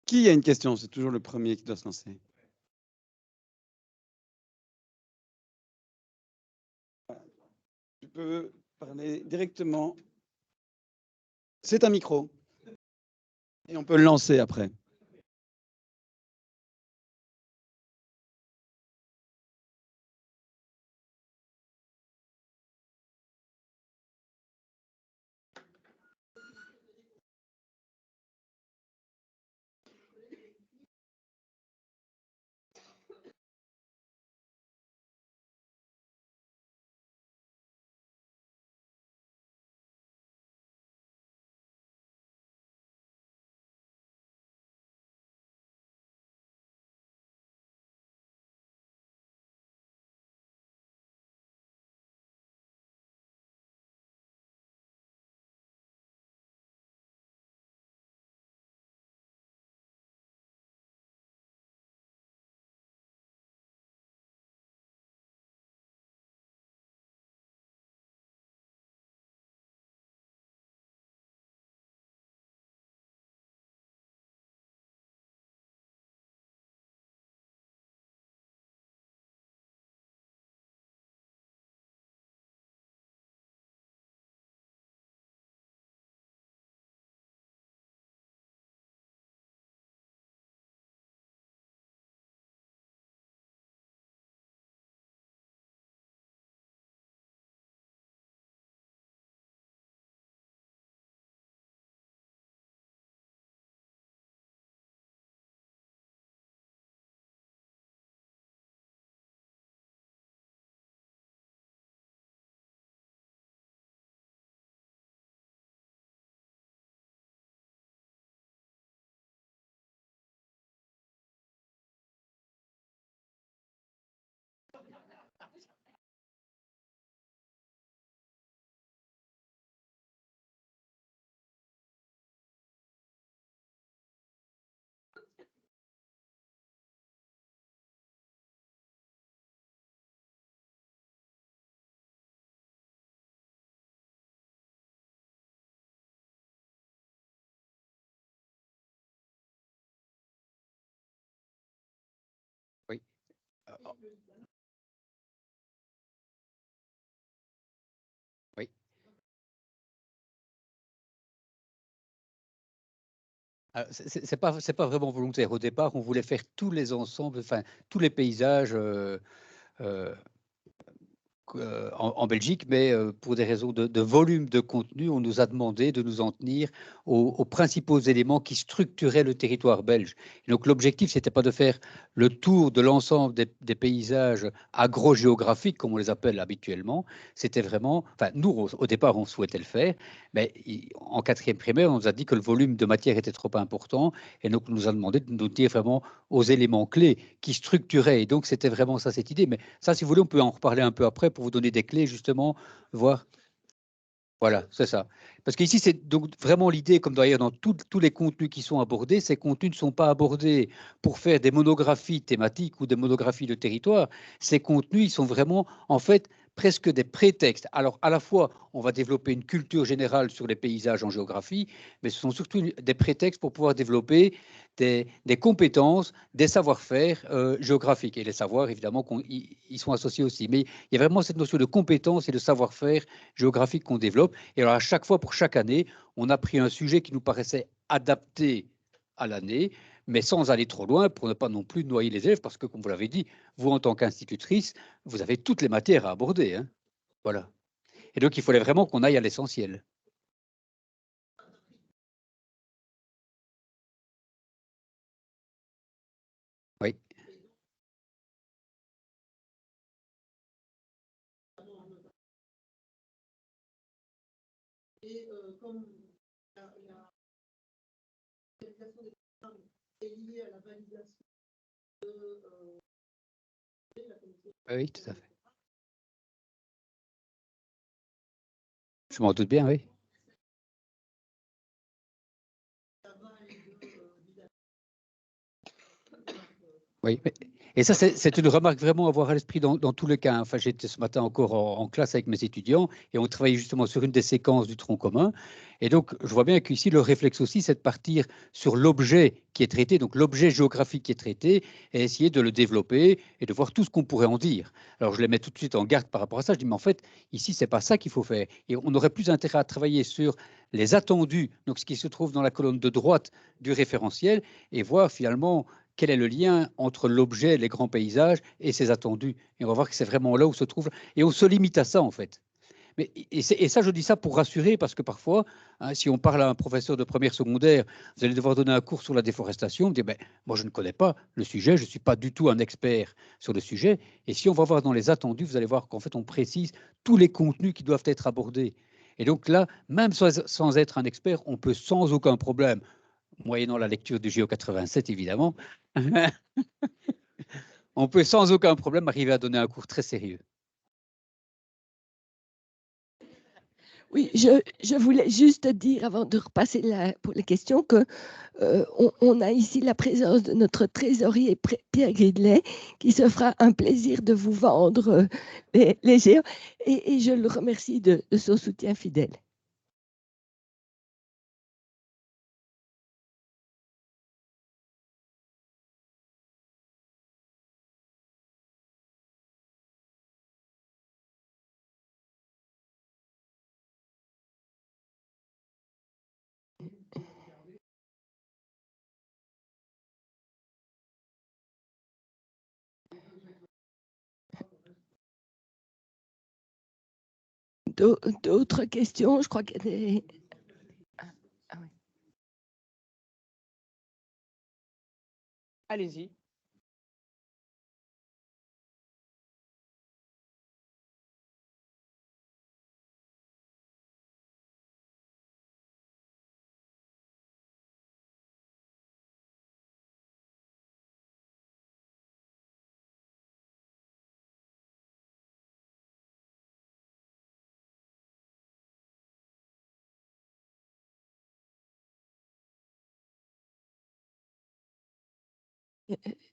D: Qui a une question? C'est toujours le premier qui doit se lancer. Tu peux parler directement. C'est un micro. Et on peut le lancer après.
C: Oui. Oui. C'est pas vraiment volontaire. Au départ, on voulait faire tous les ensembles, enfin tous les paysages en Belgique, mais pour des raisons de volume de contenu, on nous a demandé de nous en tenir aux principaux éléments qui structuraient le territoire belge. Et donc l'objectif, c'était pas de faire le tour de l'ensemble des paysages agrogéographiques, comme on les appelle habituellement. C'était vraiment, enfin nous, au départ, on souhaitait le faire, mais en quatrième primaire, on nous a dit que le volume de matière était trop important, et donc on nous a demandé de nous tenir vraiment aux éléments clés qui structuraient. Et donc c'était vraiment ça, cette idée. Mais ça, si vous voulez, on peut en reparler un peu après pour vous donner des clés, justement, voir. Voilà, c'est ça. Parce qu'ici, c'est donc vraiment l'idée, comme d'ailleurs dans tous les contenus qui sont abordés, ces contenus ne sont pas abordés pour faire des monographies thématiques ou des monographies de territoire. Ces contenus, ils sont vraiment, en fait, presque des prétextes. Alors, à la fois, on va développer une culture générale sur les paysages en géographie, mais ce sont surtout des prétextes pour pouvoir développer des compétences, des savoir-faire géographiques. Et les savoirs, évidemment, ils sont associés aussi. Mais il y a vraiment cette notion de compétence et de savoir-faire géographique qu'on développe. Et alors, à chaque fois, pour chaque année, on a pris un sujet qui nous paraissait adapté à l'année, mais sans aller trop loin pour ne pas non plus noyer les élèves, parce que, comme vous l'avez dit, vous, en tant qu'institutrice, vous avez toutes les matières à aborder. Hein. Voilà. Et donc, il fallait vraiment qu'on aille à l'essentiel. Oui.
F: Et comme la réalisation des programmes est liée à la validation de la commission.
C: Oui, tout à fait. Je m'en doute bien, oui. Oui, et ça, c'est une remarque vraiment à avoir à l'esprit dans tous les cas. Enfin, j'étais ce matin encore en classe avec mes étudiants et on travaillait justement sur une des séquences du tronc commun. Et donc, je vois bien qu'ici, le réflexe aussi, c'est de partir sur l'objet qui est traité, donc l'objet géographique qui est traité, et essayer de le développer et de voir tout ce qu'on pourrait en dire. Alors, je les mets tout de suite en garde par rapport à ça. Je dis, mais en fait, ici, c'est pas ça qu'il faut faire. Et on aurait plus intérêt à travailler sur les attendus, donc ce qui se trouve dans la colonne de droite du référentiel, et voir finalement quel est le lien entre l'objet, les grands paysages et ses attendus. Et on va voir que c'est vraiment là où se trouve. Et on se limite à ça, en fait. Mais, et ça, je dis ça pour rassurer, parce que parfois, hein, si on parle à un professeur de première secondaire, vous allez devoir donner un cours sur la déforestation, vous dites, ben, moi, je ne connais pas le sujet, je ne suis pas du tout un expert sur le sujet. Et si on va voir dans les attendus, vous allez voir qu'en fait, on précise tous les contenus qui doivent être abordés. Et donc là, même sans être un expert, on peut sans aucun problème, moyennant la lecture du GEO 87, évidemment, on peut sans aucun problème arriver à donner un cours très sérieux.
A: Oui, je voulais juste dire, avant de repasser pour les questions, que on a ici la présence de notre trésorier Pierre Gridley, qui se fera un plaisir de vous vendre les géants, et je le remercie de son soutien fidèle. D'autres questions? Je crois qu'il y a des... Ah oui.
G: Allez-y.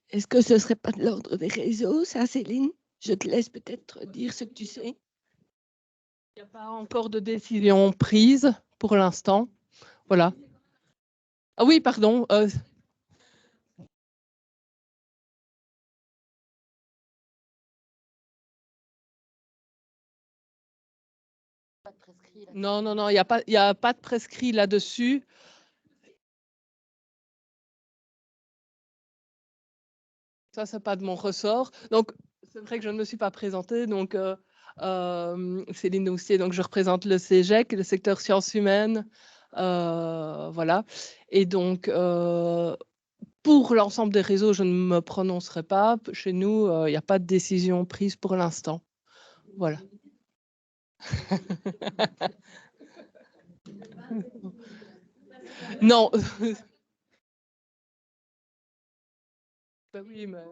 A: Est-ce que ce ne serait pas de l'ordre des réseaux, ça, Céline? Je te laisse peut-être dire ce que tu sais.
G: Il n'y a pas encore de décision prise pour l'instant. Voilà. Ah oui, pardon. Non, non, non, il n'y a pas de prescrit là-dessus. Ça, c'est pas de mon ressort. Donc, c'est vrai que je ne me suis pas présentée. Donc, Céline Houssier, donc je représente le CEGEC, le secteur sciences humaines. Voilà. Et donc, pour l'ensemble des réseaux, je ne me prononcerai pas. Chez nous, il n'y a pas de décision prise pour l'instant. Voilà. Non. Ben oui, mais...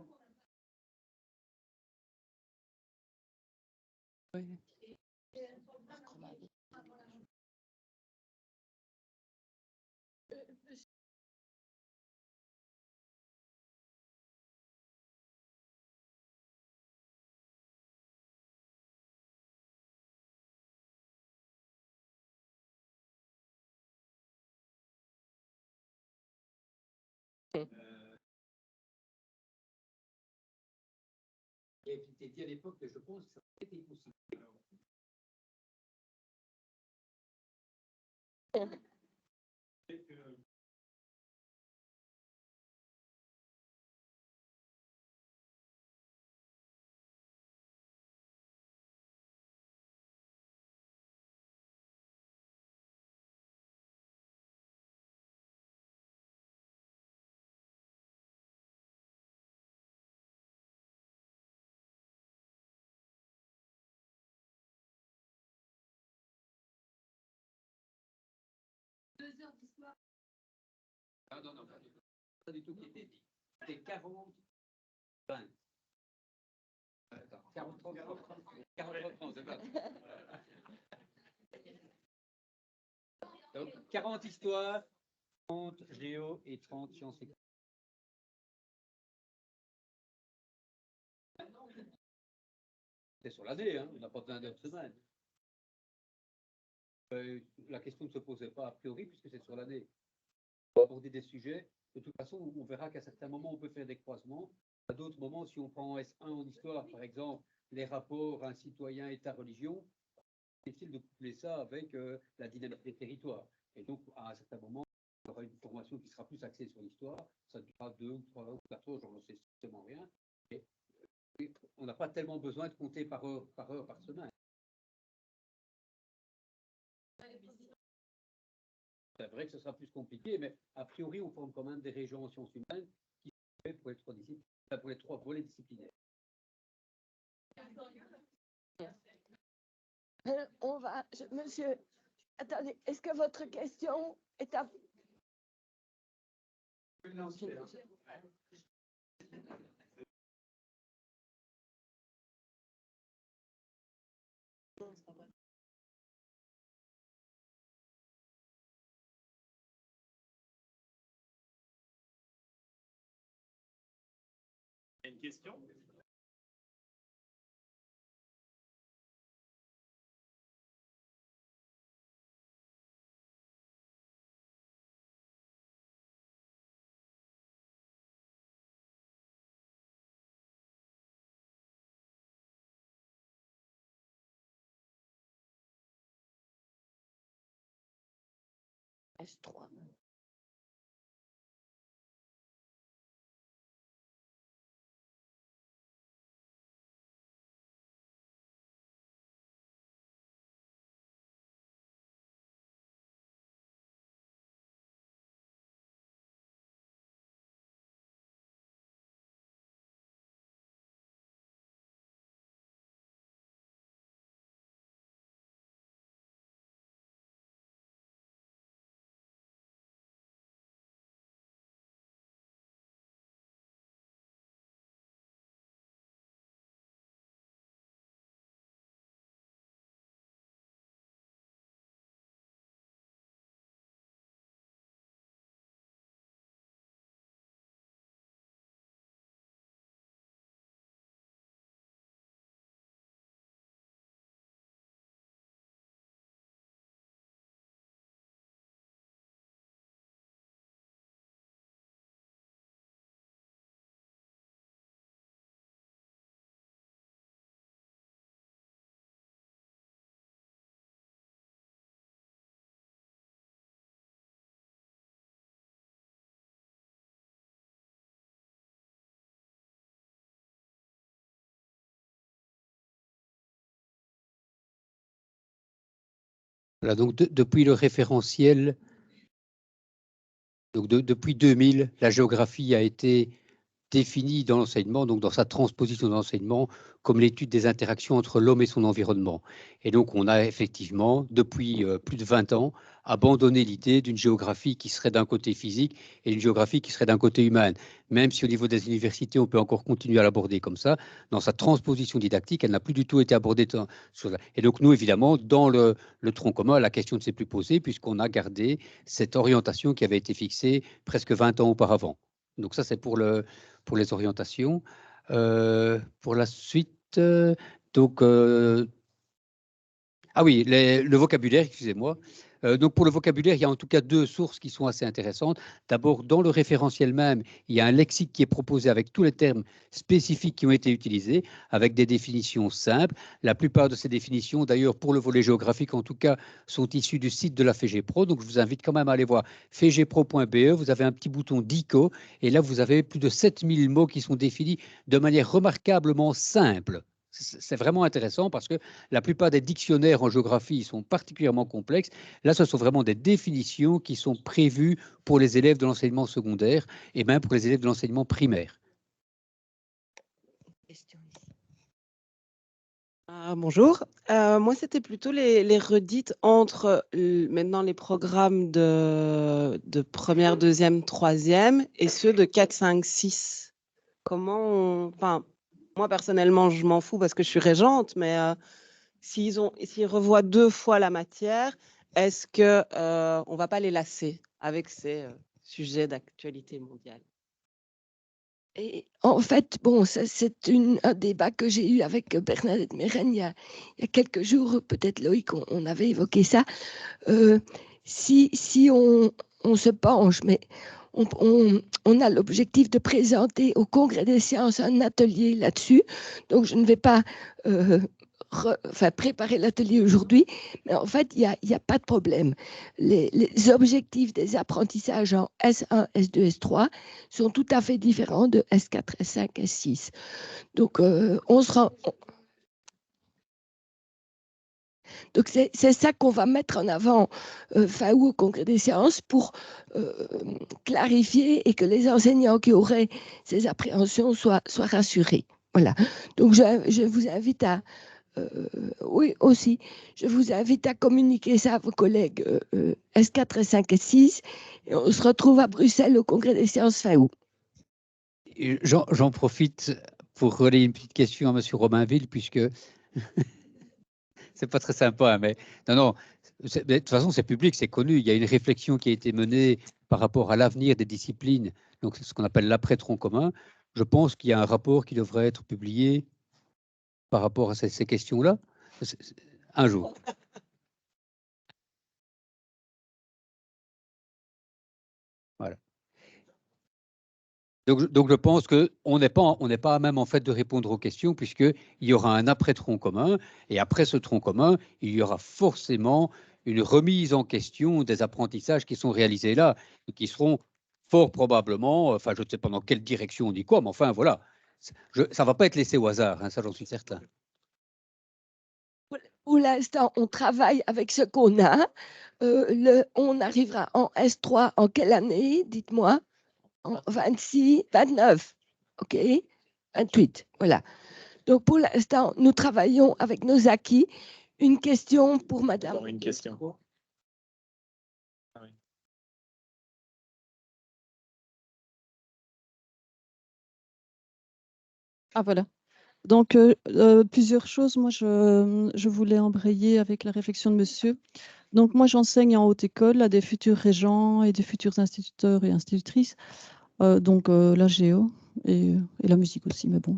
G: Oui.
C: Il a été dit à l'époque que je pense que ça aurait été possible. Ah non, non, pas du tout qui était dit. C'est 40, 20. Attends, 40, 30, 40, 30, c'est pas. Donc, 40 histoires, 30 géo et 30 sciences économiques. C'est sur l'année, hein, on n'a pas besoin d'une semaine. La question ne se posait pas a priori puisque c'est sur l'année. On va aborder des sujets. De toute façon, on verra qu'à certains moments, on peut faire des croisements. À d'autres moments, si on prend en S1 en histoire, par exemple, les rapports un citoyen, État, religion, c'est difficile de coupler ça avec la dynamique des territoires. Et donc, à un certain moment, il y aura une formation qui sera plus axée sur l'histoire. Ça durera 2 ou 3 ou 4 heures, j'en sais strictement rien. Et on n'a pas tellement besoin de compter par heure, par semaine. C'est vrai que ce sera plus compliqué, mais a priori, on forme quand même des régions en sciences humaines qui sont faites pour les 3 disciplines, pour les 3 volets disciplinaires.
A: On va, monsieur, attendez, est-ce que votre question est à...
B: Une question?
A: S3.
C: Voilà, donc depuis le référentiel, donc depuis 2000, la géographie a été définie dans l'enseignement, donc dans sa transposition dans l'enseignement, comme l'étude des interactions entre l'homme et son environnement. Et donc, on a effectivement, depuis plus de 20 ans, abandonné l'idée d'une géographie qui serait d'un côté physique et une géographie qui serait d'un côté humain. Même si au niveau des universités, on peut encore continuer à l'aborder comme ça, dans sa transposition didactique, elle n'a plus du tout été abordée. Et donc, nous, évidemment, dans le tronc commun, la question ne s'est plus posée puisqu'on a gardé cette orientation qui avait été fixée presque 20 ans auparavant. Donc ça, c'est pour les orientations. Pour la suite, donc, ah oui, le vocabulaire, excusez-moi. Donc pour le vocabulaire, il y a en tout cas 2 sources qui sont assez intéressantes. D'abord, dans le référentiel même, il y a un lexique qui est proposé avec tous les termes spécifiques qui ont été utilisés, avec des définitions simples. La plupart de ces définitions, d'ailleurs, pour le volet géographique en tout cas, sont issues du site de la FEGEPRO. Donc je vous invite quand même à aller voir fegepro.be. Vous avez un petit bouton DICO et là, vous avez plus de 7000 mots qui sont définis de manière remarquablement simple. C'est vraiment intéressant parce que la plupart des dictionnaires en géographie sont particulièrement complexes. Là, ce sont vraiment des définitions qui sont prévues pour les élèves de l'enseignement secondaire et même pour les élèves de l'enseignement primaire.
H: Bonjour. Moi, c'était plutôt les redites entre maintenant les programmes de première, deuxième, troisième et ceux de 4, 5, 6. Enfin, moi, personnellement, je m'en fous parce que je suis régente, mais s'ils revoient 2 fois la matière, est-ce qu'on ne va pas les lasser avec ces sujets d'actualité mondiale?
A: Et en fait, bon, ça, c'est un débat que j'ai eu avec Bernadette Meren il y a quelques jours, peut-être Loïc, on avait évoqué ça. Si on se penche, mais on a l'objectif de présenter au Congrès des sciences un atelier là-dessus, donc je ne vais pas préparer l'atelier aujourd'hui, mais en fait, il n'y a pas de problème. Les objectifs des apprentissages en S1, S2, S3 sont tout à fait différents de S4, S5, S6. Donc, on se rend... Donc, c'est ça qu'on va mettre en avant fin août au Congrès des sciences pour clarifier et que les enseignants qui auraient ces appréhensions soient rassurés. Voilà. Donc, je vous invite à... oui, aussi, je vous invite à communiquer ça à vos collègues S4, S5, S6 et on se retrouve à Bruxelles au Congrès des sciences fin août.
C: J'en profite pour relayer une petite question à M. Romainville, puisque c'est pas très sympa, mais non, de toute façon, c'est public, c'est connu. Il y a une réflexion qui a été menée par rapport à l'avenir des disciplines, donc ce qu'on appelle l'après-tronc commun. Je pense qu'il y a un rapport qui devrait être publié par rapport à ces questions-là, un jour. Voilà. Donc je pense qu'on n'est pas à même en fait de répondre aux questions, puisqu'il y aura un après-tronc commun, et après ce tronc commun, il y aura forcément une remise en question des apprentissages qui sont réalisés là, et qui seront fort probablement, enfin je ne sais pas dans quelle direction on dit quoi, mais enfin voilà, ça ne va pas être laissé au hasard, hein, ça j'en suis certain.
A: Pour l'instant, on travaille avec ce qu'on a. On arrivera en S3 en quelle année, dites-moi? En 26, 29, ok? 28, voilà. Donc, pour l'instant, nous travaillons avec nos acquis. Une question pour madame.
E: Une question. Ah, oui.
I: Ah voilà. Donc, plusieurs choses. Moi, je voulais embrayer avec la réflexion de monsieur. Donc, moi, j'enseigne en haute école à des futurs régents et des futurs instituteurs et institutrices. Donc, la géo et la musique aussi. Mais bon,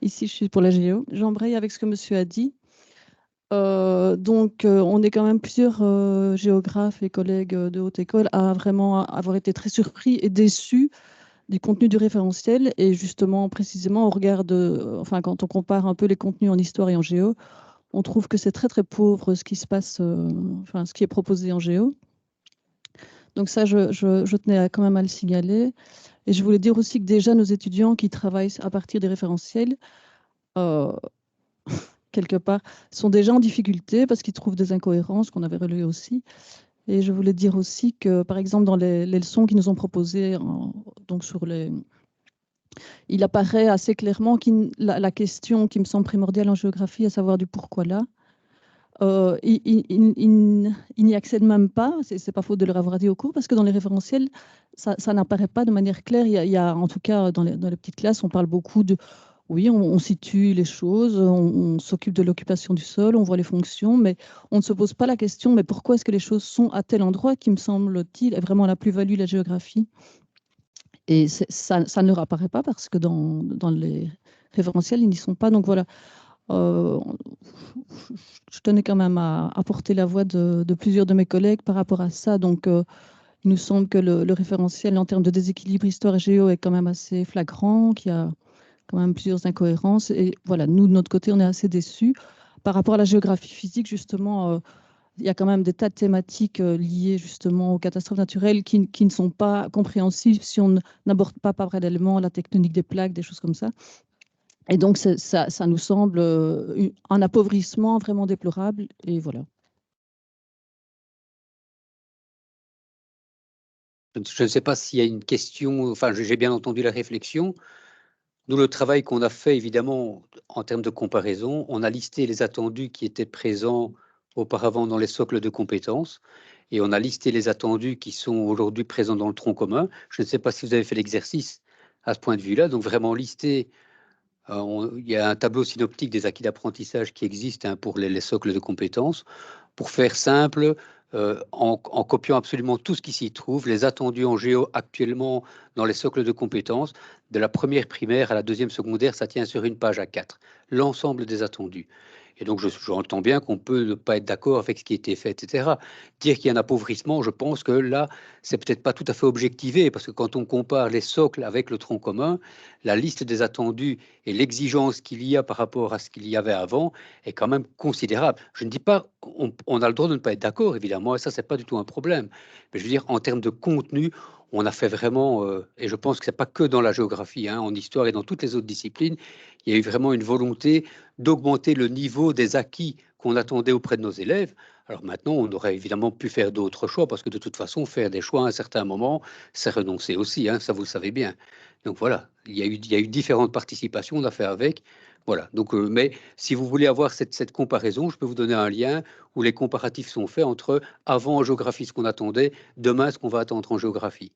I: ici, je suis pour la géo. J'embraye avec ce que monsieur a dit. Donc, on est quand même plusieurs géographes et collègues de haute école à vraiment avoir été très surpris et déçus du contenu du référentiel. Et justement, précisément, on regarde, enfin, quand on compare un peu les contenus en histoire et en géo, on trouve que c'est très, très pauvre ce qui se passe, enfin, ce qui est proposé en géo. Donc ça, je tenais quand même à le signaler. Et je voulais dire aussi que déjà, nos étudiants qui travaillent à partir des référentiels, quelque part, sont déjà en difficulté parce qu'ils trouvent des incohérences qu'on avait relevées aussi. Et je voulais dire aussi que, par exemple, dans les leçons qu'ils nous ont proposées, donc il apparaît assez clairement la question qui me semble primordiale en géographie, à savoir du pourquoi là, il n'y accède même pas, c'est pas faute de leur avoir dit au cours, parce que dans les référentiels, ça n'apparaît pas de manière claire. Il y a, en tout cas, dans les petites classes, on parle beaucoup de, oui, on situe les choses, on s'occupe de l'occupation du sol, on voit les fonctions, mais on ne se pose pas la question, mais pourquoi est-ce que les choses sont à tel endroit, qui me semble-t-il est vraiment la plus-value de la géographie. Et ça ne leur apparaît pas parce que dans les référentiels, ils n'y sont pas. Donc voilà, je tenais quand même à porter la voix de plusieurs de mes collègues par rapport à ça. Donc, il nous semble que le référentiel en termes de déséquilibre histoire et géo est quand même assez flagrant, qu'il y a quand même plusieurs incohérences. Et voilà, nous, de notre côté, on est assez déçus. Par rapport à la géographie physique, justement, il y a quand même des tas de thématiques liées justement aux catastrophes naturelles qui ne sont pas compréhensibles si on n'aborde pas parallèlement la tectonique des plaques, des choses comme ça. Et donc, ça nous semble un appauvrissement vraiment déplorable. Et voilà.
C: Je ne sais pas s'il y a une question, enfin, j'ai bien entendu la réflexion. Nous, le travail qu'on a fait, évidemment, en termes de comparaison, on a listé les attendus qui étaient présents auparavant dans les socles de compétences et on a listé les attendus qui sont aujourd'hui présents dans le tronc commun. Je ne sais pas si vous avez fait l'exercice à ce point de vue-là. Donc, vraiment lister, il y a un tableau synoptique des acquis d'apprentissage qui existe pour les socles de compétences. Pour faire simple, en copiant absolument tout ce qui s'y trouve, les attendus en géo actuellement dans les socles de compétences, de la première primaire à la deuxième secondaire, ça tient sur une page A4, l'ensemble des attendus. Et donc, j'entends bien qu'on peut ne pas être d'accord avec ce qui a été fait, etc. Dire qu'il y a un appauvrissement, je pense que là, c'est peut-être pas tout à fait objectivé, parce que quand on compare les socles avec le tronc commun, la liste des attendus et l'exigence qu'il y a par rapport à ce qu'il y avait avant est quand même considérable. Je ne dis pas on a le droit de ne pas être d'accord, évidemment, et ça, c'est pas du tout un problème. Mais je veux dire, en termes de contenu, on a fait vraiment, et je pense que c'est pas que dans la géographie, hein, en histoire et dans toutes les autres disciplines, il y a eu vraiment une volonté d'augmenter le niveau des acquis qu'on attendait auprès de nos élèves. Alors maintenant, on aurait évidemment pu faire d'autres choix, parce que de toute façon, faire des choix à un certain moment, c'est renoncer aussi, hein, ça vous le savez bien. Donc voilà, il y a eu différentes participations, on a fait avec. Voilà, donc, mais si vous voulez avoir cette comparaison, je peux vous donner un lien où les comparatifs sont faits entre avant en géographie ce qu'on attendait, demain ce qu'on va attendre en géographie.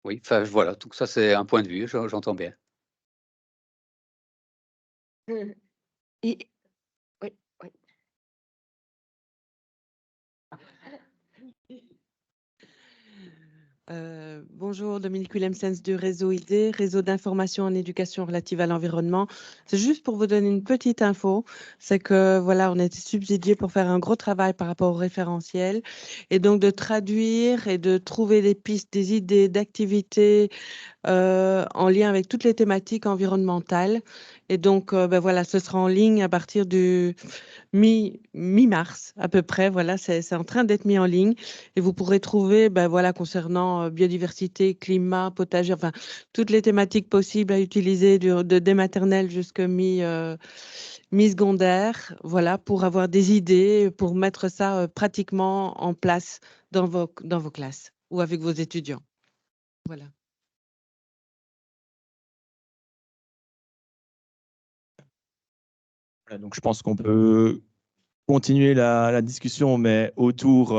C: Oui, enfin voilà, tout ça c'est un point de vue, j'entends bien.
A: Et, oui, oui.
H: Bonjour, Dominique Willemsens du réseau ID, réseau d'information en éducation relative à l'environnement. C'est juste pour vous donner une petite info, c'est que voilà, on a été subsidié pour faire un gros travail par rapport au référentiel et donc de traduire et de trouver des pistes, des idées d'activités en lien avec toutes les thématiques environnementales. Et donc, ben voilà, ce sera en ligne à partir du mi-mars à peu près. Voilà, c'est en train d'être mis en ligne. Et vous pourrez trouver, ben voilà, concernant biodiversité, climat, potager, enfin, toutes les thématiques possibles à utiliser dès maternelle jusqu'à mi-secondaire, voilà, pour avoir des idées, pour mettre ça pratiquement en place dans vos classes ou avec vos étudiants. Voilà.
E: Voilà, donc je pense qu'on peut continuer la discussion, mais autour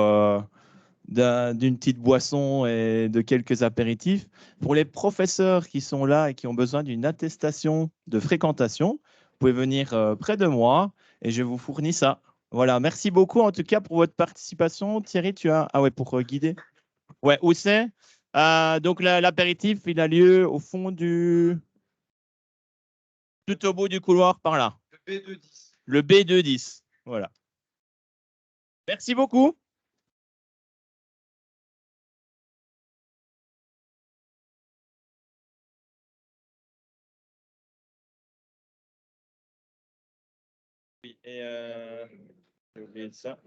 E: d'une petite boisson et de quelques apéritifs. Pour les professeurs qui sont là et qui ont besoin d'une attestation de fréquentation, vous pouvez venir près de moi et je vous fournis ça. Voilà, merci beaucoup en tout cas pour votre participation. Thierry, tu as... Ah ouais, pour guider. Ouais, où c'est? Donc l'apéritif, il a lieu au fond du... Tout au bout du couloir par là.
D: Le B210.
E: Le B210. Voilà. Merci beaucoup. Oui, et j'ai oublié de ça.